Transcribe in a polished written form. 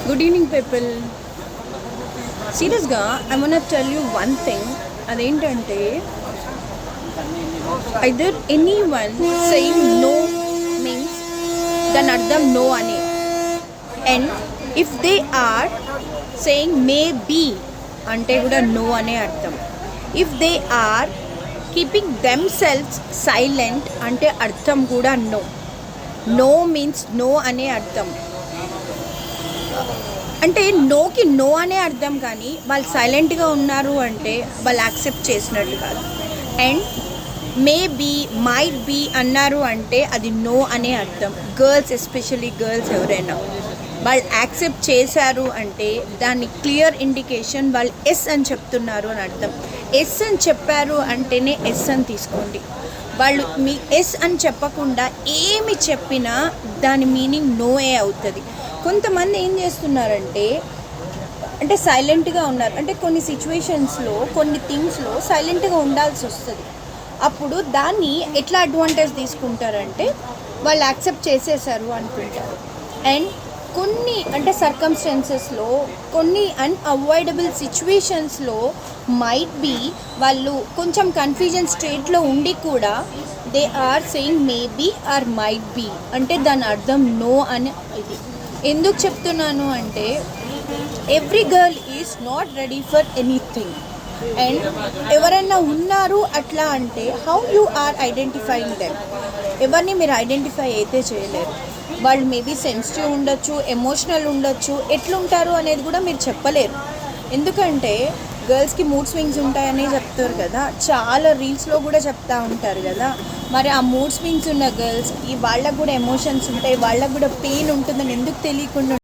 Good evening, people. Seriously, I'm gonna tell you one thing. అదేంటంటే either anyone saying no means దాని అర్థం no అని, and if they are saying maybe అంటే కూడా no అనే అర్థం. if they are keeping themselves silent అంటే అర్థం కూడా no. no means no అనే అర్థం. అంటే నోకి నో అనే అర్థం, కానీ వాళ్ళు సైలెంట్గా ఉన్నారు అంటే వాళ్ళు యాక్సెప్ట్ చేసినట్టు కాదు. అండ్ మేబీ మైట్ బీ అన్నారు అంటే అది నో అనే అర్థం. గర్ల్స్, ఎస్పెషల్లీ గర్ల్స్ ఎవరైనా వాళ్ళు యాక్సెప్ట్ చేశారు అంటే దాని క్లియర్ ఇండికేషన్ వాళ్ళు ఎస్ అని చెప్తున్నారు అని అర్థం. ఎస్ అని చెప్పారు అంటేనే ఎస్ అని తీసుకోండి. వాళ్ళు మీ ఎస్ అని చెప్పకుండా ఏమి చెప్పినా దాని మీనింగ్ నోయే అవుతుంది. కొంతమంది ఏం చేస్తున్నారంటే అంటే సైలెంట్గా ఉన్నారు అంటే కొన్ని సిచ్యువేషన్స్లో కొన్ని థింగ్స్లో సైలెంట్గా ఉండాల్సి వస్తుంది. అప్పుడు దాన్ని ఎట్లా అడ్వాంటేజ్ తీసుకుంటారంటే వాళ్ళు యాక్సెప్ట్ చేసేసారు అనుకుంటారు. అండ్ కొన్ని అంటే సర్కమ్స్టాన్సెస్లో కొన్ని అన్అవాయిడబుల్ సిచ్యువేషన్స్లో మైట్ బీ వాళ్ళు కొంచెం కన్ఫ్యూజన్ స్టేట్లో ఉండి కూడా they are saying maybe or might be అంటే దాని అర్థం నో అని. ఇది ఎందుకు చెప్తున్నాను అంటే every girl is not ready for anything. And ఎవరైనా ఉన్నారు అట్లా అంటే how you are identifying them. ఎవరిని మీరు ఐడెంటిఫై అయితే చేయలేరు. వాళ్ళు మేబీ సెన్సిటివ్ ఉండొచ్చు, ఎమోషనల్ ఉండొచ్చు, ఎట్లుంటారు అనేది కూడా మీరు చెప్పలేరు. ఎందుకంటే గర్ల్స్కి మూడ్ స్వింగ్స్ ఉంటాయని చెప్తారు కదా, చాలా రీల్స్లో కూడా చెప్తూ ఉంటారు కదా. మరి ఆ మూడ్ స్వింగ్స్ ఉన్న గర్ల్స్కి వాళ్ళకు కూడా ఎమోషన్స్ ఉంటాయి, వాళ్ళకు కూడా పెయిన్ ఉంటుందని ఎందుకు తెలియకుండా